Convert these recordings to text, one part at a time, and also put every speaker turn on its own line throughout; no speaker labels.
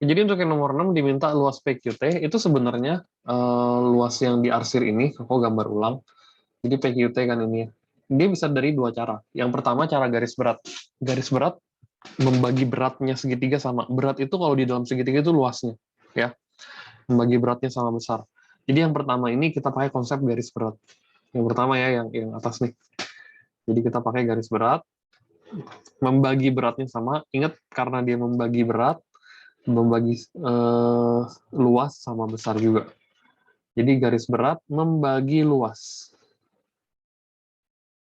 Jadi untuk yang nomor 6 diminta luas PQT, itu sebenarnya luas yang diarsir ini, aku gambar ulang. Jadi PQT kan ini, dia bisa dari dua cara. Yang pertama cara garis berat. Garis berat membagi beratnya segitiga sama. Berat itu kalau di dalam segitiga itu luasnya, ya. Membagi beratnya sama besar. Jadi yang pertama ini kita pakai konsep garis berat. Yang pertama ya, yang atas nih. Jadi kita pakai garis berat, membagi beratnya sama. Ingat, karena dia membagi berat, membagi luas sama besar juga. Jadi garis berat membagi luas.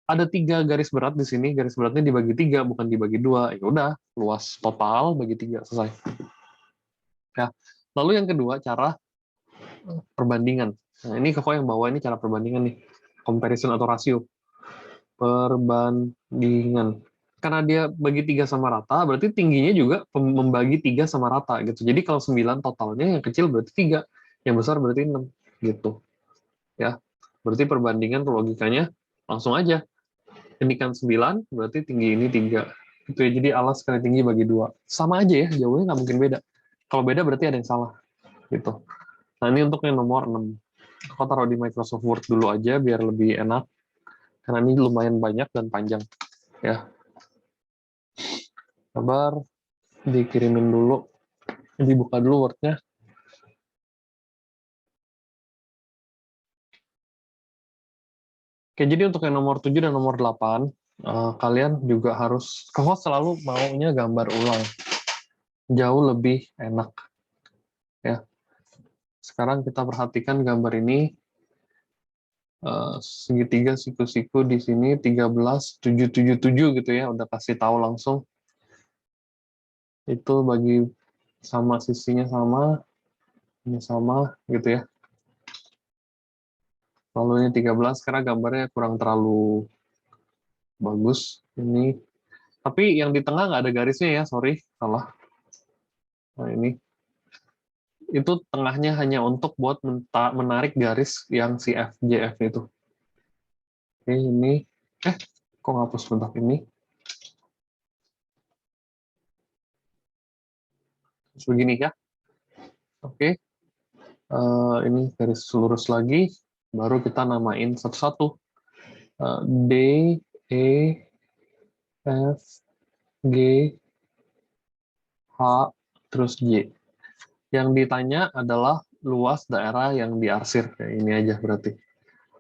Ada 3 garis berat di sini, garis beratnya dibagi 3, bukan dibagi 2. Ya udah, luas total bagi 3, selesai. Ya. Lalu yang kedua, cara perbandingan. Nah, ini kok yang bawa ini cara perbandingan nih. Comparison atau rasio. Perbandingan. Karena dia bagi 3 sama rata, berarti tingginya juga membagi 3 sama rata gitu. Jadi kalau 9 totalnya, yang kecil berarti 3, yang besar berarti 6 gitu. Ya. Berarti perbandingan logikanya langsung aja. Ini kan 9, berarti tinggi ini 3. Gitu ya. Jadi alas kali tinggi bagi 2. Sama aja ya, jauhnya nggak mungkin beda. Kalau beda berarti ada yang salah. Gitu. Nah, ini untuk yang nomor 6. Aku taruh di Microsoft Word dulu aja biar lebih enak. Karena ini lumayan banyak dan panjang. Ya. Sabar, dikirimin dulu. Dibuka dulu Word-nya. Oke, jadi untuk yang nomor 7 dan nomor 8, kalian juga harus, kalau selalu maunya gambar ulang. Jauh lebih enak. Ya. Sekarang kita perhatikan gambar ini. Segitiga siku-siku di sini 13,777 gitu ya, udah kasih tahu langsung. Itu bagi sama sisinya sama, ini sama gitu ya. Lalu ini 13, karena gambarnya kurang terlalu bagus ini. Tapi yang di tengah nggak ada garisnya ya, sorry, salah. Nah ini. Itu tengahnya hanya untuk buat menarik garis yang si FJF itu. Oke, ini. Kok ngapus bentar ini? Terus begini ya. Oke. Ini garis lurus lagi. Baru kita namain satu-satu. D, E, F, G, H, terus J. Yang ditanya adalah luas daerah yang diarsir. Kayak ini aja berarti.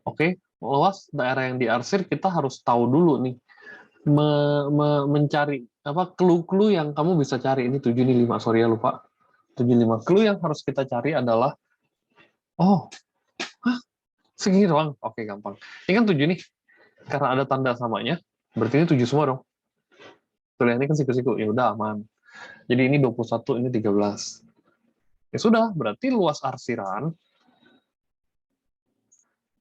Oke, luas daerah yang diarsir kita harus tahu dulu nih. Mencari apa clue-clue yang kamu bisa cari. Ini 7 nih 5, sorry ya lupa. 75. Clue yang harus kita cari adalah segini doang. Oke, gampang. Ini kan 7 nih. Karena ada tanda samanya, berarti ini 7 semua dong. Tuh, ini kan siku-siku. Ya udah aman. Jadi ini 21, ini 13. Ya sudah, berarti luas arsiran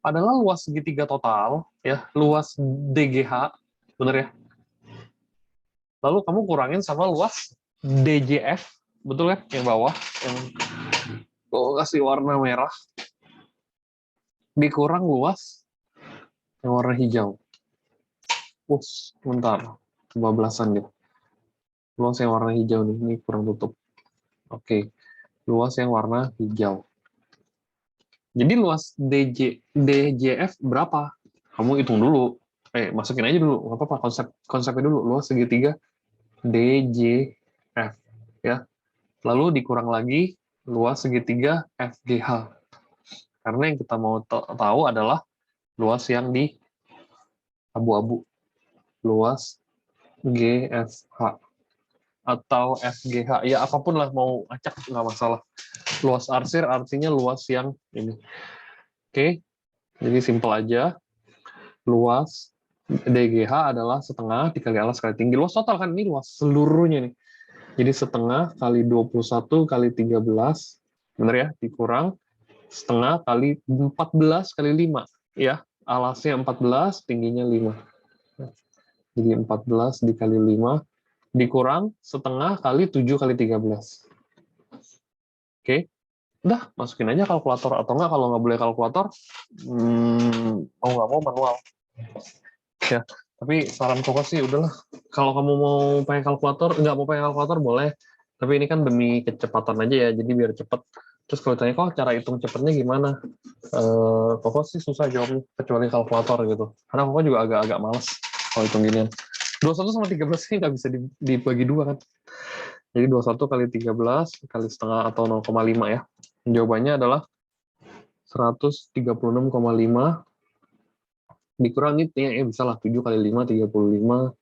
adalah luas segitiga total, ya, luas DGH, bener ya? Lalu kamu kurangin sama luas DJF, betul kan? Yang bawah, yang kasih warna merah, dikurang luas yang warna hijau. Bentar, 12-an deh. Luas yang warna hijau nih, ini kurang tutup. Oke, luas yang warna hijau. Jadi luas DJF berapa? Kamu hitung dulu. Masukin aja dulu, nggak apa-apa, konsepnya dulu. Luas segitiga DJF, ya. Lalu dikurang lagi luas segitiga FGH. Karena yang kita mau tahu adalah luas yang di abu-abu. Luas GFH. Atau FGH. Ya, apapun lah, mau acak, nggak masalah. Luas arsir artinya luas yang ini. Oke, jadi simpel aja. Luas DGH adalah setengah dikali alas kali tinggi. Luas total kan, ini luas seluruhnya nih. Jadi setengah kali 21 kali 13, bener ya, dikurang setengah kali 14 kali 5. Ya, alasnya 14, tingginya 5. Jadi 14 dikali 5, dikurang setengah kali 7 kali 13. Oke, udah, masukin aja kalkulator. Atau enggak, kalau nggak boleh kalkulator, mau nggak mau manual. Ya, tapi saran pokok sih udahlah. Kalau kamu mau pakai kalkulator, nggak mau pakai kalkulator boleh. Tapi ini kan demi kecepatan aja ya, jadi biar cepet. Terus kalau tanya kok cara hitung cepetnya gimana? Koko sih susah jawabnya, kecuali kalkulator gitu. Karena Koko juga agak-agak males kalau hitung ginian. 21 sama 13 ini nggak bisa dibagi dua kan. Jadi 21 kali 13 kali setengah atau 0,5 ya. Jawabannya adalah 136,5 dikurangi ya bisa lah 7 kali 5 35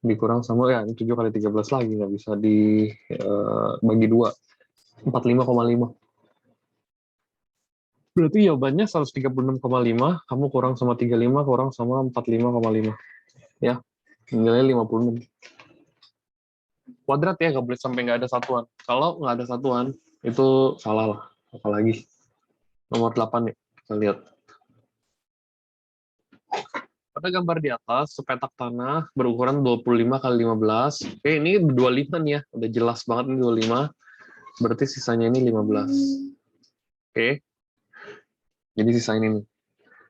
dikurang sama ya 7 kali 13 lagi nggak bisa dibagi dua 45,5. Berarti jawabannya 136,5 kamu kurang sama 35 kurang sama 45,5 ya nilainya 56. Kuadrat ya nggak boleh sampai nggak ada satuan. Kalau nggak ada satuan itu salah lah. Apalagi nomor 8 ya kita lihat. Pada gambar di atas, sepetak tanah berukuran 25 kali 15. Oke, ini 25 nih ya. Udah jelas banget ini 25. Berarti sisanya ini 15. Oke. Jadi sisa ini nih.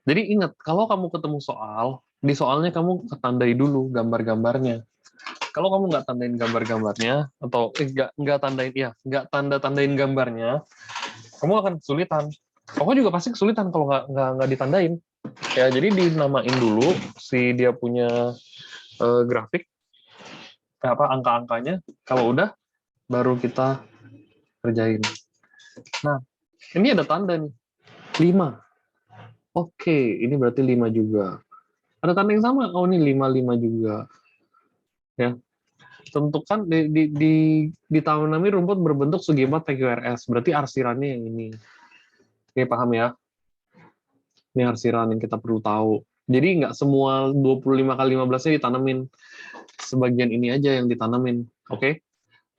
Jadi ingat, kalau kamu ketemu soal, di soalnya kamu tandai dulu gambar-gambarnya. Kalau kamu nggak tandain gambar-gambarnya, atau nggak tandain, ya, nggak tanda-tandain gambarnya, kamu akan kesulitan. Kamu juga pasti kesulitan kalau nggak ditandain. Ya, jadi dinamain dulu si dia punya grafik apa angka-angkanya. Kalau udah baru kita kerjain. Nah, ini ada tanda nih. 5. Oke, ini berarti 5 juga. Ada tanda yang sama. Oh, ini 5 juga. Ya. Tentukan ditanami rumput berbentuk segi 4 PQRS. Berarti arsirannya yang ini. Oke, paham ya? Ini arsiran yang kita perlu tahu. Jadi nggak semua 25 kali 15-nya ditanamin. Sebagian ini aja yang ditanamin. Oke?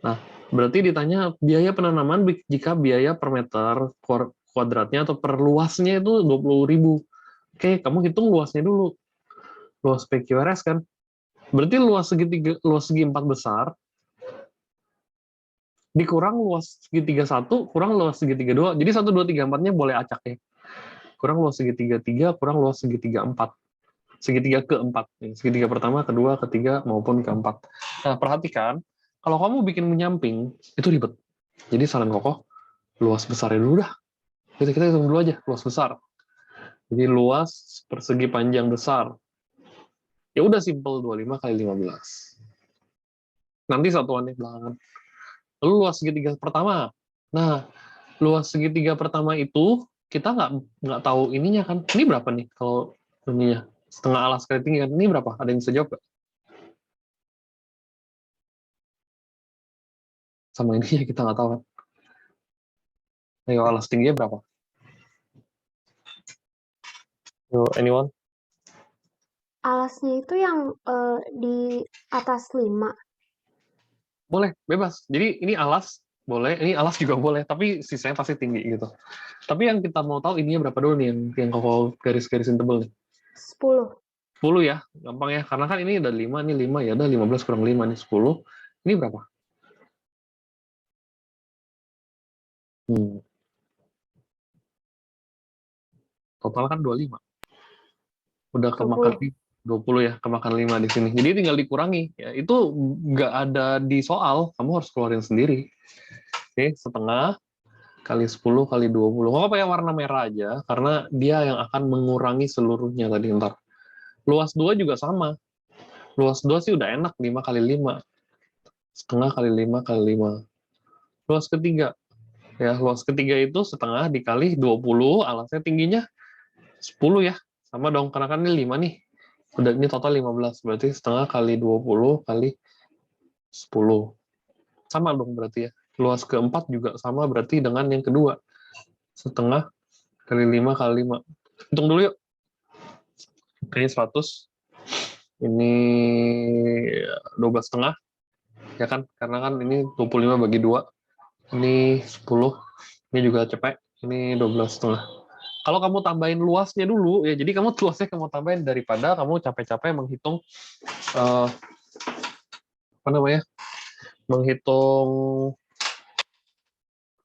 Nah, berarti ditanya biaya penanaman jika biaya per meter kuadratnya atau per luasnya itu 20.000. Oke, kamu hitung luasnya dulu. Luas PQRS kan. Berarti luas segi 4 besar dikurang luas segitiga 1 kurang luas segitiga 2. Jadi 1 2 3 4-nya boleh acak ya. Kurang luas segitiga 3 kurang luas segitiga 4. Segitiga keempat. Segitiga pertama, kedua, ketiga maupun keempat. Nah, perhatikan kalau kamu bikin menyamping itu ribet. Jadi saran kokoh luas besarnya dulu dah. Kita hitung dulu aja luas besar. Jadi luas persegi panjang besar. Ya udah simple 25 kali 15. Nanti satuannya belakangan. Lalu luas segitiga pertama. Nah, luas segitiga pertama itu kita nggak tahu ininya kan. Ini berapa nih kalau ininya? Setengah alas kali tinggi kan. Ini berapa? Ada yang bisa jawab nggak? Sama ininya kita nggak tahu kan. Ayo alas tingginya berapa? Yo, anyone?
Alasnya itu yang di atas 5.
Boleh, bebas. Jadi ini alas boleh, ini alas juga boleh, tapi sisanya pasti tinggi gitu. Tapi yang kita mau tahu ininya berapa dulu nih yang koko garis-garisin tebel nih.
10.
10 ya, gampang ya. Karena kan ini ada 5, ini 5 ya, ada 15 kurang 5 nih 10. Ini berapa? Hmm, total kan 25. Udah kemakan
20.
20 ya, kemakan 5 di sini. Jadi tinggal dikurangi. Ya, itu nggak ada di soal, kamu harus keluarin sendiri. Oke, setengah kali 10 kali 20. Kok pakai warna merah aja, karena dia yang akan mengurangi seluruhnya tadi ntar. Luas 2 juga sama. Luas 2 sih udah enak, 5 kali 5. Setengah kali 5 kali 5. Luas ketiga. Ya, luas ketiga itu setengah dikali 20, alasnya tingginya 10 ya. Sama dong, karena kan ini 5 nih. Udah ini total 15, berarti setengah kali 20 kali 10. Sama dong berarti ya. Luas keempat juga sama berarti dengan yang kedua. Setengah kali 5 kali 5. Hitung dulu yuk. Kayaknya 100. Ini 12 setengah. Ya kan? Karena kan ini 25 bagi 2. Ini 10. Ini juga cepet. Ini 12 setengah. Kalau kamu tambahin luasnya dulu, ya jadi kamu luasnya kamu tambahin daripada kamu capek-capek menghitung apa namanya? Menghitung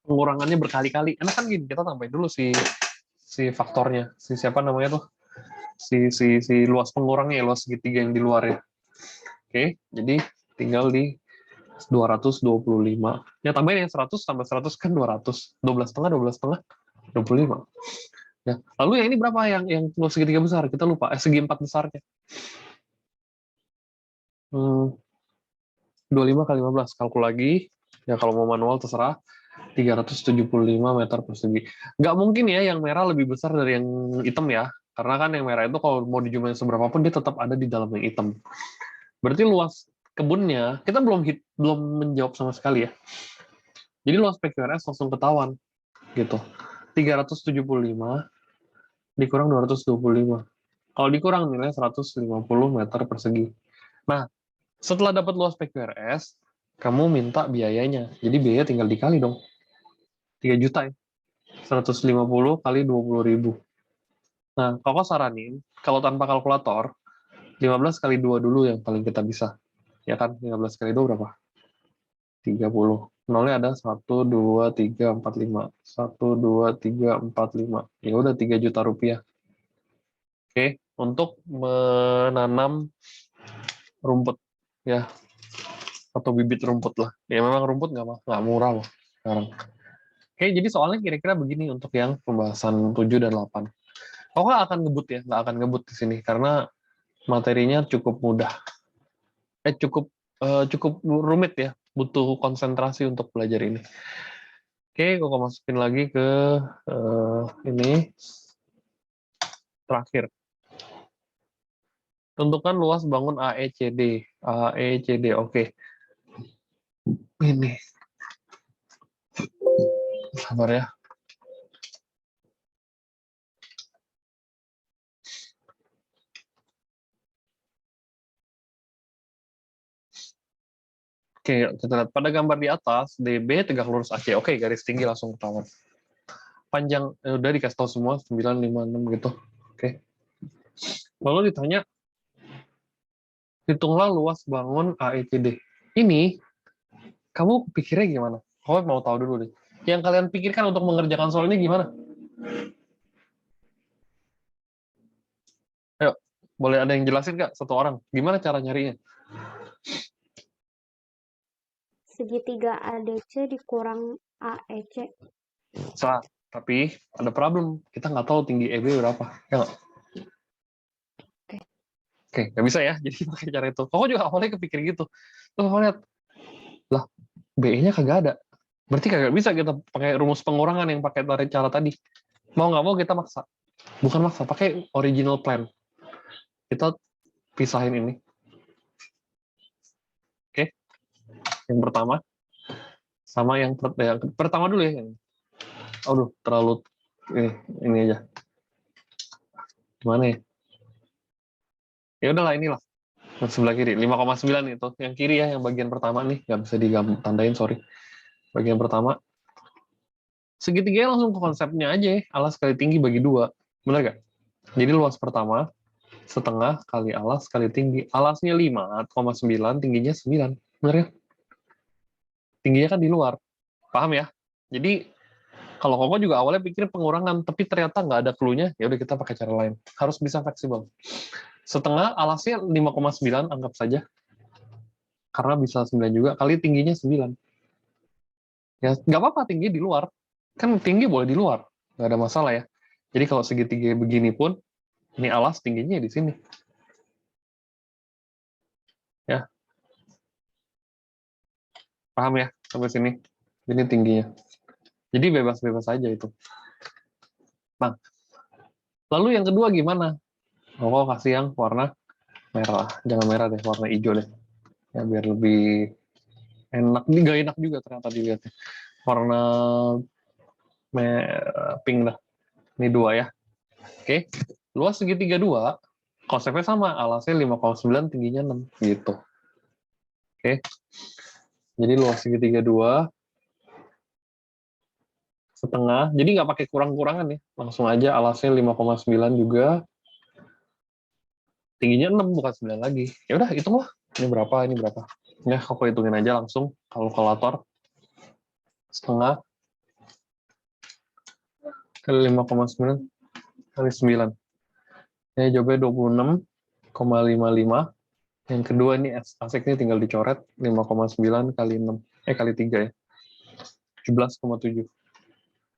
pengurangannya berkali-kali. Enak kan gini, kita tambahin dulu si faktornya, si siapa namanya tuh, si luas pengurangnya, luas segitiga yang di luar ya. Oke, jadi tinggal di 225. Ya tambahin yang 100 tambah 100 kan 200. 12,5, 25. Ya. Lalu yang ini berapa yang luas segitiga besar? Kita lupa. Segi 4 besarnya. 25 kali 15. Kalkul lagi. Ya kalau mau manual terserah. 375 meter persegi. Nggak mungkin ya yang merah lebih besar dari yang hitam ya. Karena kan yang merah itu kalau mau dijumlahin seberapa pun dia tetap ada di dalam yang hitam. Berarti luas kebunnya, kita belum menjawab sama sekali ya. Jadi luas PQRS langsung ketahuan gitu. 375 dikurang 225. Kalau dikurang nilai 150 meter persegi. Nah, setelah dapat luas PQRS, kamu minta biayanya. Jadi biaya tinggal dikali dong. 3 juta ya. 150 kali 20.000. Nah, Koko saranin, kalau tanpa kalkulator, 15 kali 2 dulu yang paling kita bisa. Ya kan, 15 kali 2 berapa? 30. Nolnya ada 1, 2, 3, 4, 5. 1, 2, 3, 4, 5. Ya udah 3 juta rupiah. Oke, untuk menanam rumput ya atau bibit rumput lah. Ya memang rumput nggak murah loh sekarang. Oke, jadi soalnya kira-kira begini untuk yang pembahasan 7 dan 8. Kok nggak akan ngebut ya? Nggak akan ngebut di sini karena materinya cukup mudah. Cukup rumit ya. Butuh konsentrasi untuk belajar ini. Oke, kok masukin lagi ke ini terakhir. Tentukan luas bangun AECD. AECD, oke. Ini. Sabar ya. Oke, kita lihat pada gambar di atas, DB tegak lurus AC. Oke, garis tinggi langsung ketahuan. Panjang, udah dikasih tahu semua, 9, 5, 6 gitu. Oke. Lalu ditanya, hitunglah luas bangun AECD. Ini, kamu pikirnya gimana? Kamu mau tahu dulu deh. Yang kalian pikirkan untuk mengerjakan soal ini gimana? Ayo, boleh ada yang jelasin nggak? Satu orang. Gimana cara nyarinya?
Segitiga ADC dikurang AEC.
Salah. Tapi ada problem. Kita nggak tahu tinggi EB berapa. Ya nggak? Oke, nggak bisa ya. Jadi pakai cara itu. Kok juga awalnya kepikir gitu. Tuh, kamu lihat. Lah, BE-nya kagak ada. Berarti kagak bisa kita pakai rumus pengurangan yang pakai cara tadi. Mau nggak mau kita maksa. Bukan maksa, pakai original plan. Kita pisahin ini. Oke, yang pertama. Sama yang pertama dulu ya. Aduh, terlalu ini aja. Gimana ya? Ya udahlah inilah. Sebelah kiri, 5,9 itu. Yang kiri ya, yang bagian pertama nih. Nggak bisa ditandain, sorry. Bagian pertama. Segitiga langsung ke konsepnya aja. Alas kali tinggi bagi 2. Benar nggak? Jadi luas pertama, setengah kali alas kali tinggi. Alasnya 5,9, tingginya 9. Benar ya? Tingginya kan di luar. Paham ya? Jadi, kalau Koko juga awalnya pikir pengurangan, tapi ternyata nggak ada clue-nya, ya udah kita pakai cara lain. Harus bisa fleksibel. Setengah alasnya 5,9, anggap saja. Karena bisa 9 juga, kali tingginya 9. Ya, nggak apa-apa tinggi di luar. Kan tinggi boleh di luar. Nggak ada masalah ya. Jadi kalau segitiga begini pun, ini alas tingginya di sini. Ya, paham ya sampai sini? Ini tingginya. Jadi bebas-bebas aja itu. Nah, lalu yang kedua gimana? Oh, kasih yang warna merah. Jangan merah deh, warna hijau deh. Ya, biar lebih enak. Ini gak enak juga ternyata dilihatnya. Warna pink dah. Ini 2 ya. Oke. Luas segitiga 2, konsepnya sama. Alasnya 5,9, tingginya 6. Gitu. Oke. Jadi luas segitiga 2, setengah. Jadi nggak pakai kurang-kurangan ya. Langsung aja alasnya 5,9 juga. Tingginya 6, bukan 9 lagi. Ya udah, hitunglah. Ini berapa, ini berapa. Ya, aku hitungin aja langsung. Kalkulator. Setengah kali 5,9 kali 9. Ya, jawabnya 26,55. Yang kedua ini aseknya tinggal dicoret 5,9 kali 6 kali 3 ya. 17,7.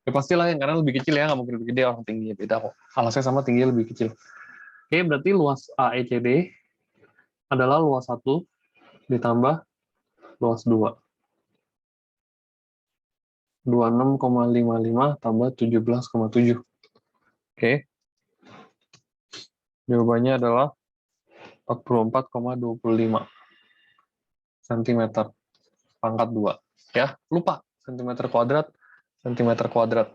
Ya pastilah yang karena lebih kecil ya, nggak mungkin lebih gede, orang tingginya beda kok. Alasnya sama, tingginya lebih kecil. Oke, berarti luas AECD adalah luas 1 ditambah luas 2. 26,55 tambah 17,7. Oke, jawabannya adalah 44,25 cm pangkat 2. Ya, lupa cm kuadrat, cm kuadrat.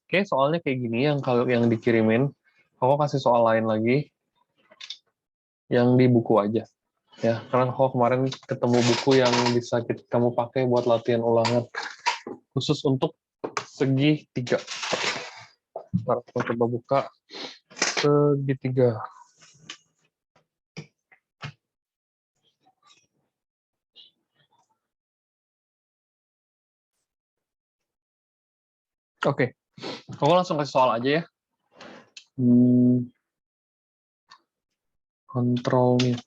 Oke, soalnya kayak gini yang kalau yang dikirimin, aku kasih soal lain lagi yang di buku aja. Ya, karena aku kemarin ketemu buku yang bisa kamu pakai buat latihan ulangan khusus untuk segitiga. Ntar aku coba buka segitiga. Oke, aku langsung kasih soal aja ya. Kontrol nih.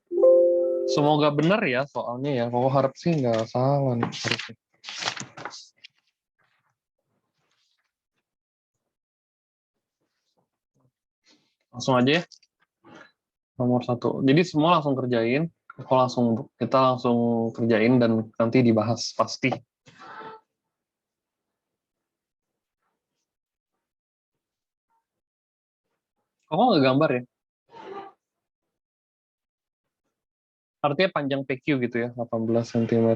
Semoga benar ya soalnya ya. Aku harap sih nggak salah nih harusnya. Langsung aja ya. Nomor 1. Jadi semua langsung kerjain. Kita langsung kerjain dan nanti dibahas pasti. Kok nggak gambar ya? Artinya panjang PQ gitu ya, 18 cm.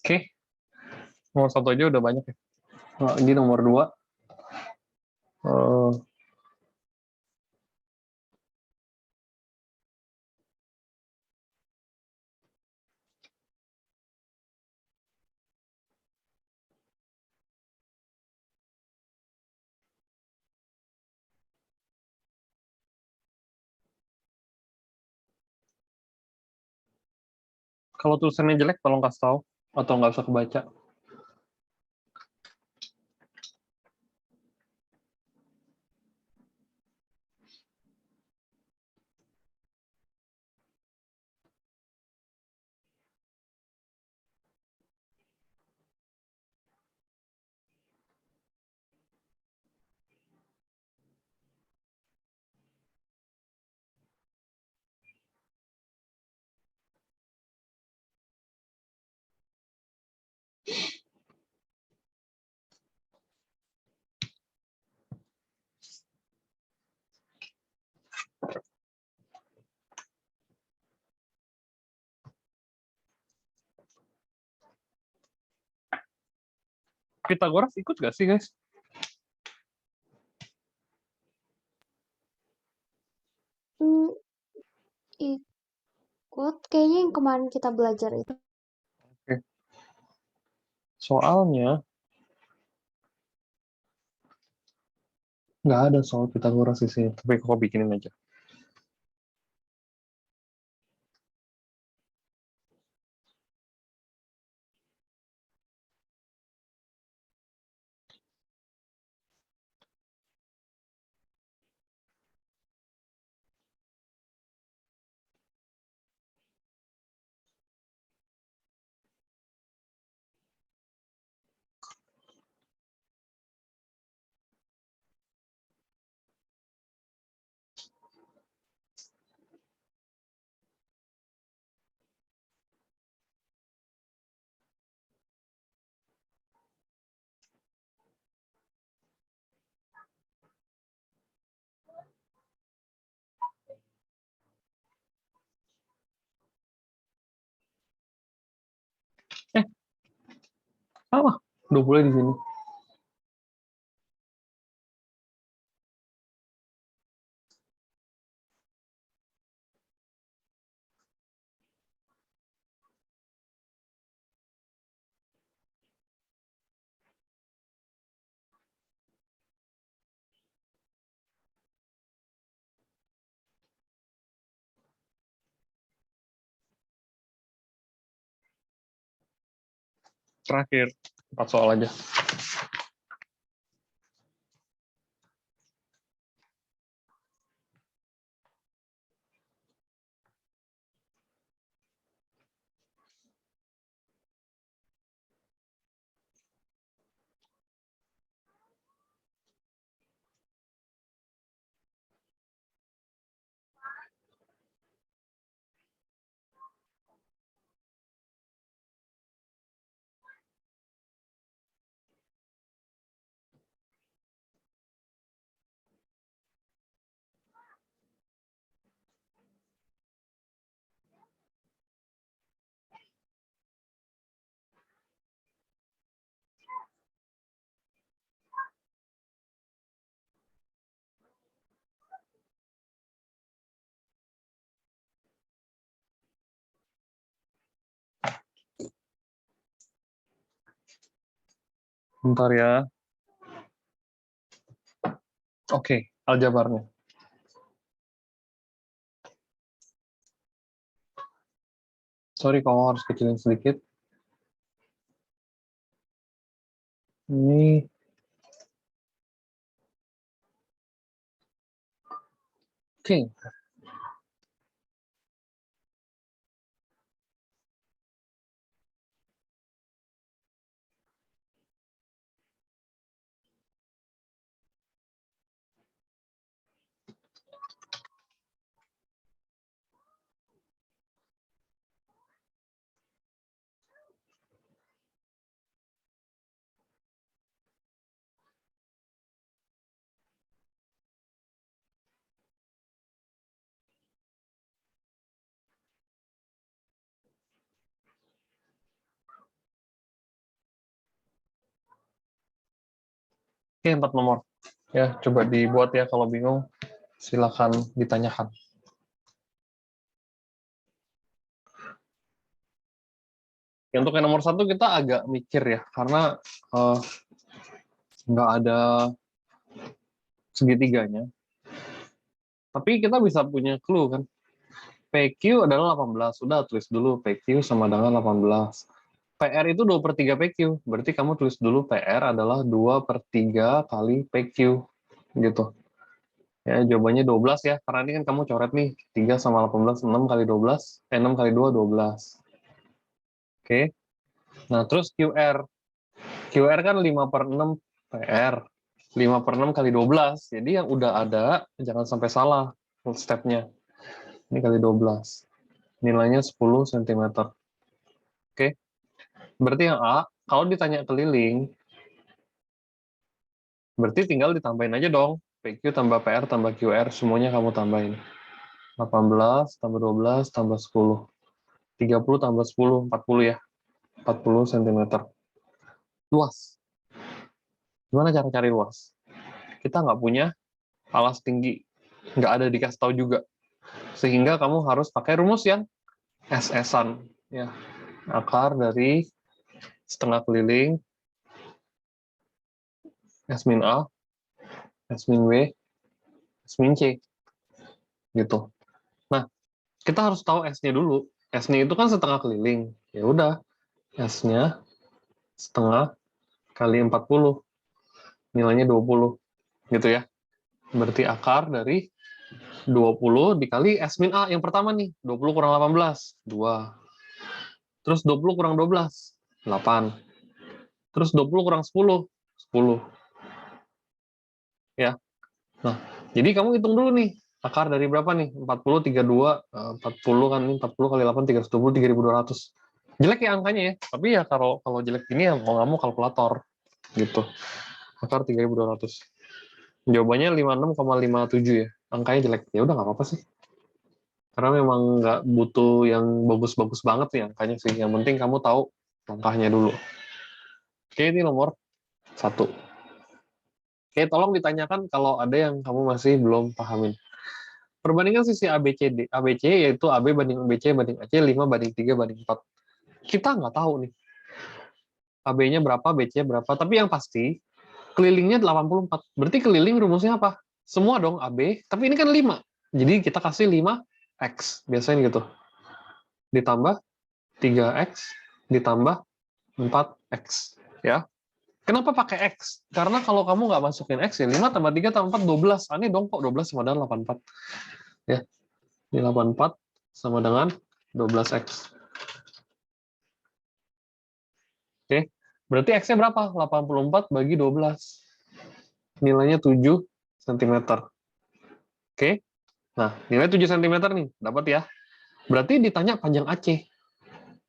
Oke, nomor 1 aja udah banyak ya. Nah, ini nomor 2. Kalau tulisannya jelek, tolong kasih tahu. Atau nggak usah kebaca. Pitagoras ikut nggak sih, guys?
Hmm, ikut. Kayaknya yang kemarin kita belajar itu.
Oke. Soalnya, nggak ada soal Pitagoras di sini. Tapi kok bikinin aja. Eh, salah. 20 di sini. Terakhir, 4 soal aja. Bentar ya. Oke, aljabarnya. Sorry kalau harus kecilin sedikit. Ini oke. Oke, 4 nomor. Ya, coba dibuat ya, kalau bingung silakan ditanyakan. Ya, untuk yang nomor 1 kita agak mikir ya, karena nggak ada segitiganya. Tapi kita bisa punya clue kan. PQ adalah 18. Sudah, tulis dulu PQ sama dengan 18. PR itu 2/3 PQ. Berarti kamu tulis dulu PR adalah 2/3 kali PQ. Gitu. Ya, jawabannya 12 ya. Karena ini kan kamu coret nih. 3 sama 18, 6 kali 12. 6 kali 2, 12. Oke. Nah, terus QR. QR kan 5/6 PR. 5/6 kali 12. Jadi yang udah ada, jangan sampai salah stepnya. Ini kali 12. Nilainya 10 cm. Oke. Berarti yang A, kalau ditanya keliling, berarti tinggal ditambahin aja dong. PQ tambah PR tambah QR, semuanya kamu tambahin. 18 tambah 12 tambah 10. 30 tambah 10, 40 ya. 40 cm. Luas. Gimana cara cari luas? Kita nggak punya alas tinggi. Nggak ada dikasih tahu juga. Sehingga kamu harus pakai rumus yang SS-an. Ya. Akar dari setengah keliling S min A, S min W, S min C. Gitu. Nah, kita harus tahu S-nya dulu. S-nya itu kan setengah keliling. Ya udah, S-nya setengah kali 40. Nilainya 20. Gitu ya. Berarti akar dari 20 dikali S min A yang pertama nih. 20 kurang 18, 2. Terus 20 kurang 12, 8. Terus 20 kurang 10, 10. Ya. Nah, jadi kamu hitung dulu nih. Akar dari berapa nih? 40, 32, 40 kan ini 40 kali 8, 320, 3.200. Jelek ya angkanya ya. Tapi ya kalau jelek gini ya mau nggak mau kalkulator. Gitu. Akar 3.200. Jawabannya 56,57 ya. Angkanya jelek. Ya udah nggak apa-apa sih. Karena memang nggak butuh yang bagus-bagus banget nih angkanya sih. Yang penting kamu tahu langkahnya dulu. Oke, ini nomor 1. Oke, tolong ditanyakan kalau ada yang kamu masih belum pahamin. Perbandingan sisi ABCD. ABC yaitu AB banding BC banding AC 5 banding 3 banding 4. Kita nggak tahu nih. AB-nya berapa, BC berapa. Tapi yang pasti, kelilingnya 84. Berarti keliling rumusnya apa? Semua dong AB, tapi ini kan 5. Jadi kita kasih 5X. Biasanya gitu. Ditambah 3X, ditambah 4 X. Ya. Kenapa pakai X? Karena kalau kamu nggak masukin X, ya 5 tambah 3 tambah 4, 12. Aneh dong kok 12 sama dengan 84. Ya. Ini 84 sama dengan 12X. Oke. Berarti X-nya berapa? 84 bagi 12. Nilainya 7 cm. Oke. Nah, nilai 7 cm nih. Dapat ya. Berarti ditanya panjang AC.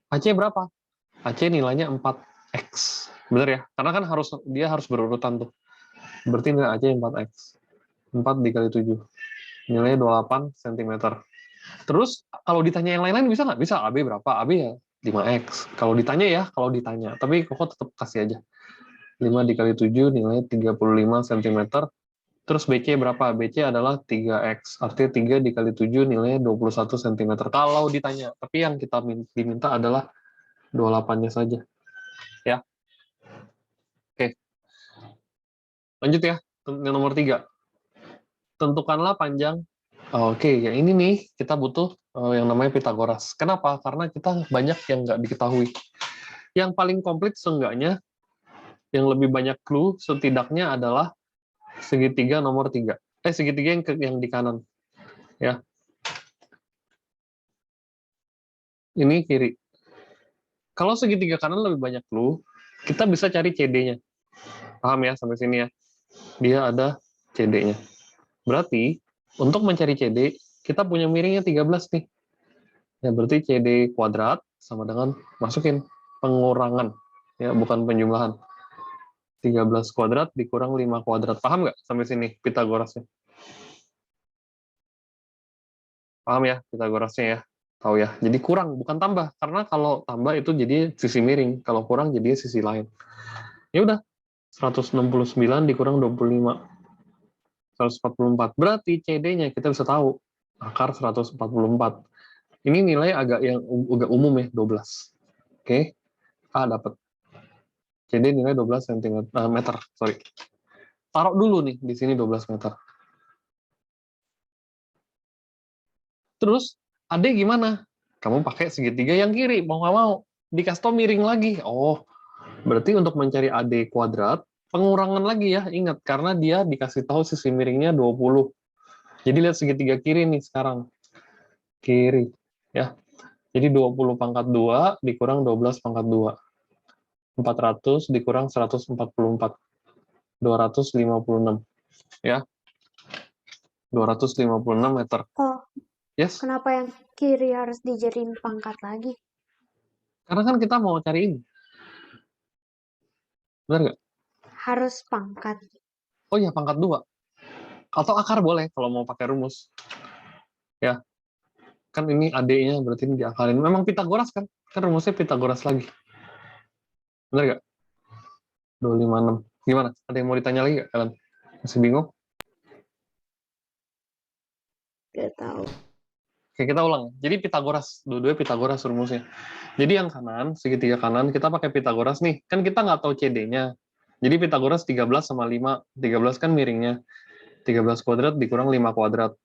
AC berapa? AC nilainya 4X. Bener ya? Karena kan dia harus berurutan tuh. Berarti nilai AC 4X. 4 dikali 7. Nilainya 28 cm. Terus, kalau ditanya yang lain-lain bisa nggak? Bisa. AB berapa? AB ya 5X. Kalau ditanya. Tapi kok tetap kasih aja. 5 dikali 7 nilainya 35 cm. Terus BC berapa? BC adalah 3X. Artinya 3 dikali 7 nilainya 21 cm. Kalau ditanya. Tapi yang kita diminta adalah 28-nya saja. Ya. Oke. Lanjut ya. Yang nomor 3. Tentukanlah panjang. Oke, yang ini nih kita butuh yang namanya Pitagoras. Kenapa? Karena kita banyak yang nggak diketahui. Yang paling komplit seenggaknya, yang lebih banyak clue setidaknya adalah segitiga nomor 3. Segitiga yang di kanan. Ya. Ini kiri. Kalau segitiga kanan lebih banyak clue, kita bisa cari CD-nya. Paham ya sampai sini ya? Dia ada CD-nya. Berarti, untuk mencari CD, kita punya miringnya 13 nih. Ya, berarti CD kuadrat sama dengan masukin pengurangan. Ya, bukan penjumlahan. 13 kuadrat dikurang 5 kuadrat. Paham nggak sampai sini Pitagorasnya? Paham ya Pitagorasnya ya? Tahu ya? Jadi kurang, bukan tambah. Karena kalau tambah itu jadi sisi miring. Kalau kurang jadi sisi lain. Ya udah, 169 dikurang 25. 144. Berarti CD-nya kita bisa tahu. Akar 144. Ini nilai agak umum ya, 12. Oke. A dapat. CD nilai 12 meter. Sorry. Taruh dulu nih di sini 12 meter. Terus, AD gimana? Kamu pakai segitiga yang kiri, mau nggak mau. Dikasih tau miring lagi. Oh, berarti untuk mencari AD kuadrat, pengurangan lagi ya, ingat. Karena dia dikasih tahu sisi miringnya 20. Jadi lihat segitiga kiri nih sekarang. Kiri. Ya. Jadi 20 pangkat 2 dikurang 12 pangkat 2. 400 dikurang 144. 256. Ya. 256 meter.
Oh,
Yes.
kenapa yang kiri harus dijadiin pangkat lagi?
Karena kan kita mau cari ini. Benar nggak?
Harus pangkat.
Oh iya, pangkat 2. Atau akar boleh kalau mau pakai rumus. Ya. Kan ini AD-nya berarti ini diakarin. Memang Pitagoras kan? Kan rumusnya Pitagoras lagi. Benar nggak? 256. Gimana? Ada yang mau ditanya lagi nggak kalian? Masih bingung?
Gak tahu.
Oke, kita ulang. Jadi Pitagoras. Dua-duanya Pitagoras rumusnya. Jadi yang kanan, segitiga kanan, kita pakai Pitagoras nih. Kan kita nggak tahu CD-nya. Jadi Pitagoras 13 sama 5. 13 kan miringnya. 13 kuadrat dikurang 5 kuadrat.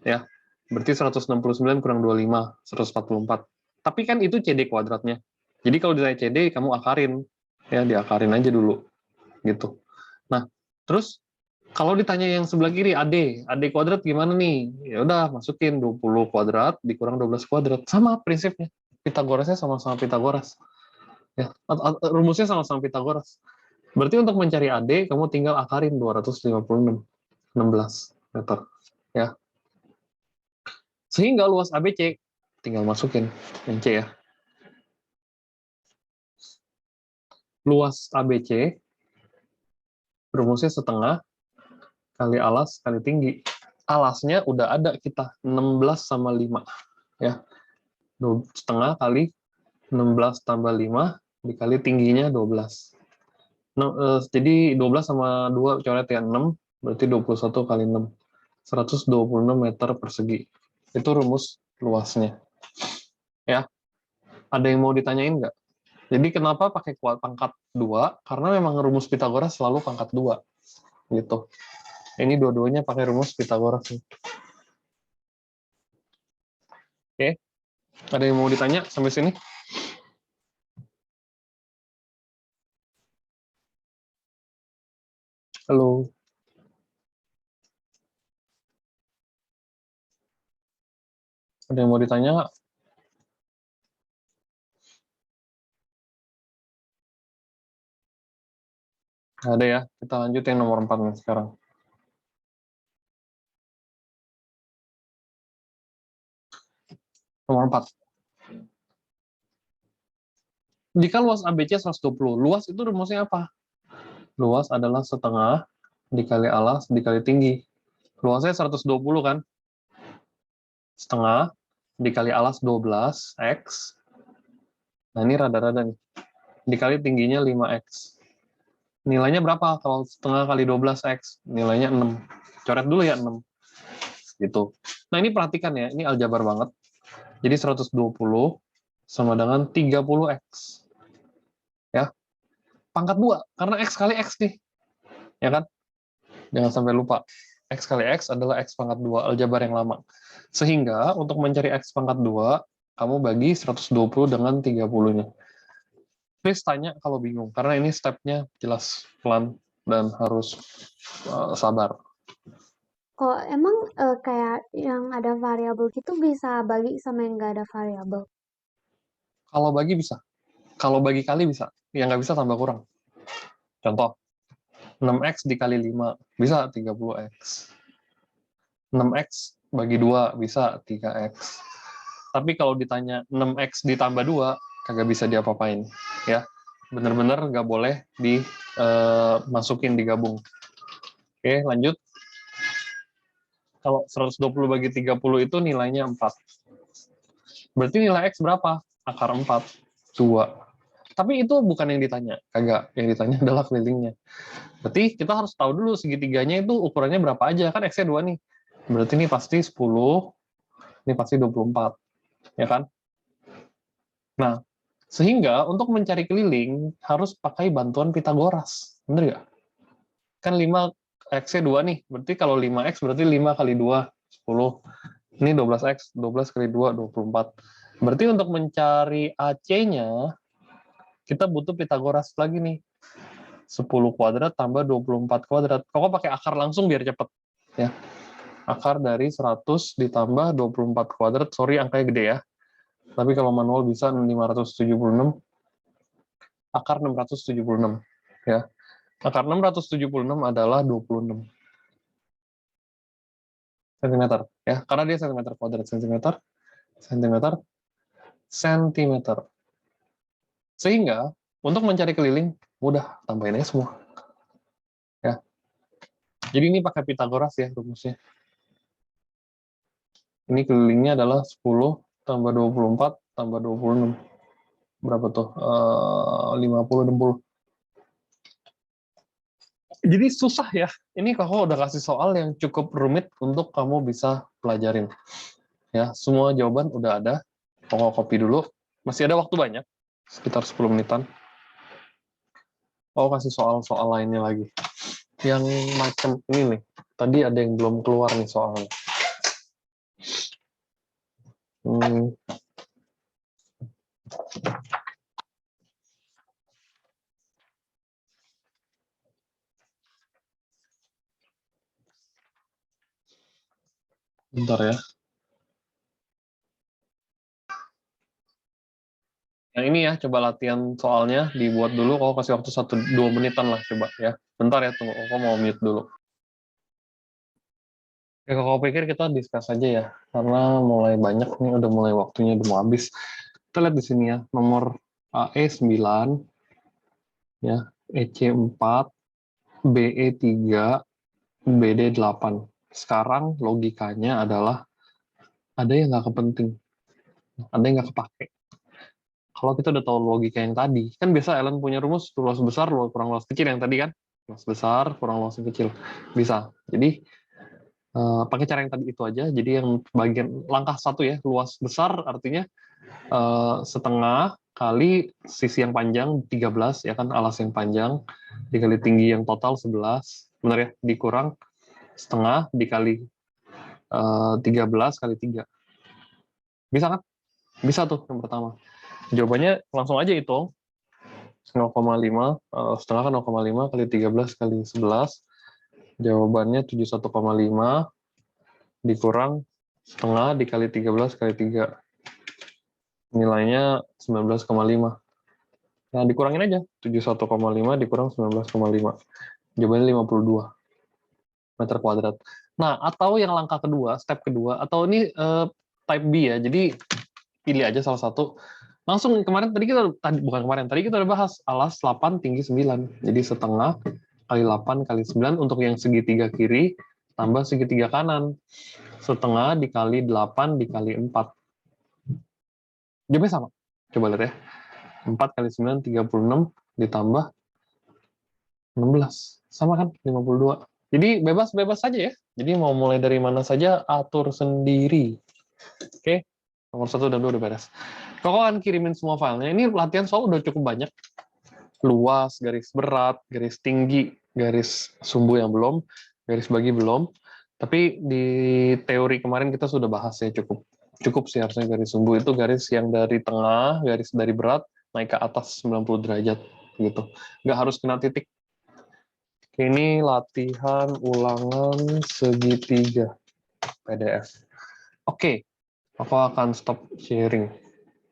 Ya. Berarti 169 kurang 25. 144. Tapi kan itu CD kuadratnya. Jadi kalau ditanya CD, kamu akarin. Ya, diakarin aja dulu. Gitu. Nah, terus kalau ditanya yang sebelah kiri, AD kuadrat gimana nih? Ya udah, masukin 20 kuadrat dikurang 12 kuadrat. Sama prinsipnya. Pitagorasnya sama-sama Pitagoras. Ya, rumusnya sama-sama Pitagoras. Berarti untuk mencari AD, kamu tinggal akarin 256. 16 meter. Ya. Sehingga luas ABC, tinggal masukin yang C ya. Luas ABC, rumusnya setengah kali alas kali tinggi. Alasnya udah ada kita, 16 sama 5. Ya. Setengah kali 16 tambah 5 dikali tingginya 12. Jadi 12 sama 2 coret ya 6, berarti 21 kali 6. 126 meter persegi. Itu rumus luasnya. Ya. Ada yang mau ditanyain nggak? Jadi kenapa pakai pangkat 2? Karena memang rumus Pitagoras selalu pangkat 2. Gitu. Ini dua-duanya pakai rumus Pitagoras. Oke. Ada yang mau ditanya sampai sini? Halo. Ada yang mau ditanya nggak? Nggak ada ya. Kita lanjut yang nomor 4 nih sekarang. Nomor 4. Jika luas ABC 120, luas itu rumusnya apa? Luas adalah setengah dikali alas dikali tinggi. Luasnya 120 kan? Setengah dikali alas 12, X. Nah, ini rada-rada nih. Dikali tingginya 5X. Nilainya berapa kalau setengah kali 12X? Nilainya 6. Coret dulu ya 6. Gitu. Nah, ini perhatikan ya. Ini aljabar banget. Jadi 120 sama dengan 30X. Ya. Pangkat 2. Karena X kali X nih. Ya kan? Jangan sampai lupa. X kali X adalah X pangkat 2. Aljabar yang lama. Sehingga untuk mencari X pangkat 2, kamu bagi 120 dengan 30-nya. Please tanya kalau bingung. Karena ini step-nya jelas pelan dan harus sabar.
Oh, emang kayak yang ada variabel gitu bisa bagi sama yang nggak ada variabel?
Kalau bagi bisa. Kalau bagi kali bisa. Yang nggak bisa tambah kurang. Contoh, 6X dikali 5 bisa 30X. 6X bagi 2 bisa 3X. Tapi kalau ditanya 6X ditambah 2, kagak bisa diapa-apain. Ya, bener-bener nggak boleh dimasukin, digabung. Oke, lanjut. Kalau 120 bagi 30 itu nilainya 4. Berarti nilai X berapa? Akar 4. 2. Tapi itu bukan yang ditanya. Kagak. Yang ditanya adalah kelilingnya. Berarti kita harus tahu dulu segitiganya itu ukurannya berapa aja. Kan X-nya 2 nih. Berarti ini pasti 10. Ini pasti 24. Ya kan? Nah, sehingga untuk mencari keliling harus pakai bantuan Pitagoras. Bener nggak? Kan 5 X-nya 2 nih. Berarti kalau 5X berarti 5 kali 2, 10. Ini 12X, 12 kali 2, 24. Berarti untuk mencari AC-nya, kita butuh Pitagoras lagi nih. 10 kuadrat tambah 24 kuadrat. Kok pakai akar langsung biar cepet. Ya. Akar dari 100 ditambah 24 kuadrat. Sorry, angkanya gede ya. Tapi kalau manual bisa 576. Akar 676. Ya. Akar 676 adalah 26 cm. Ya. Karena dia cm kuadrat. Cm, cm, sentimeter. Sehingga untuk mencari keliling mudah, tambahin aja semua. Ya. Jadi ini pakai Pitagoras ya rumusnya. Ini kelilingnya adalah 10 tambah 24 tambah 26. Berapa tuh? 50, 60. Jadi susah ya. Ini kakak udah kasih soal yang cukup rumit untuk kamu bisa pelajarin. Ya, semua jawaban udah ada. Kakak copy dulu. Masih ada waktu banyak, sekitar 10 menitan. Oh, kasih soal-soal lainnya lagi. Yang macam ini nih. Tadi ada yang belum keluar nih soalnya. Bentar ya. Yang ini ya, coba latihan soalnya, dibuat dulu. Kalau kasih waktu 1-2 menitan lah, coba ya. Bentar ya, tunggu. Aku mau mute dulu. Ya, kalau pikir kita discuss aja ya, karena mulai banyak nih, udah mulai waktunya, udah mau habis. Kita lihat di sini ya, nomor AE 9, ya, EC 4, BE 3, BD 8. Sekarang logikanya adalah ada yang nggak kepenting, ada yang nggak kepake. Kalau kita udah tahu logika yang tadi, kan biasa Ellen punya rumus luas besar kurang luas kecil yang tadi kan, luas besar kurang luas kecil, bisa. Jadi pakai cara yang tadi itu aja. Jadi yang bagian langkah 1 ya, luas besar artinya setengah kali sisi yang panjang 13 ya kan, alas yang panjang dikali tinggi yang total 11, benar ya, dikurang setengah dikali 13 kali 3. Bisa kan? Bisa tuh yang pertama. Jawabannya langsung aja hitung. 0,5 setengah kan 0,5 kali 13 kali 11 Jawabannya 71,5 dikurang setengah dikali 13 kali 3. Nilainya 19,5. Nah, dikurangin aja. 71,5 dikurang 19,5. Jawabannya 52 meter kuadrat. Nah, atau yang langkah kedua, step kedua, atau ini type B ya. Jadi, pilih aja salah satu. Langsung kemarin, tadi kita udah bahas alas 8 tinggi 9. Jadi setengah kali 8 kali 9 untuk yang segitiga kiri, tambah segitiga kanan. Setengah dikali 8 dikali 4. Jawabannya sama. Coba lihat ya. 4 kali 9, 36, ditambah 16. Sama kan? 52. Jadi bebas-bebas saja ya. Jadi mau mulai dari mana saja, atur sendiri. Oke? Nomor 1 dan 2 udah beres. Koko akan kirimin semua filenya. Ini latihan soal udah cukup banyak. Luas, garis berat, garis tinggi, garis sumbu yang belum, garis bagi belum. Tapi di teori kemarin kita sudah bahas ya, cukup sih harusnya garis sumbu itu garis yang dari tengah, garis dari berat, naik ke atas 90 derajat gitu. Nggak harus kena titik. Ini latihan ulangan segitiga PDF. Oke, aku akan stop sharing.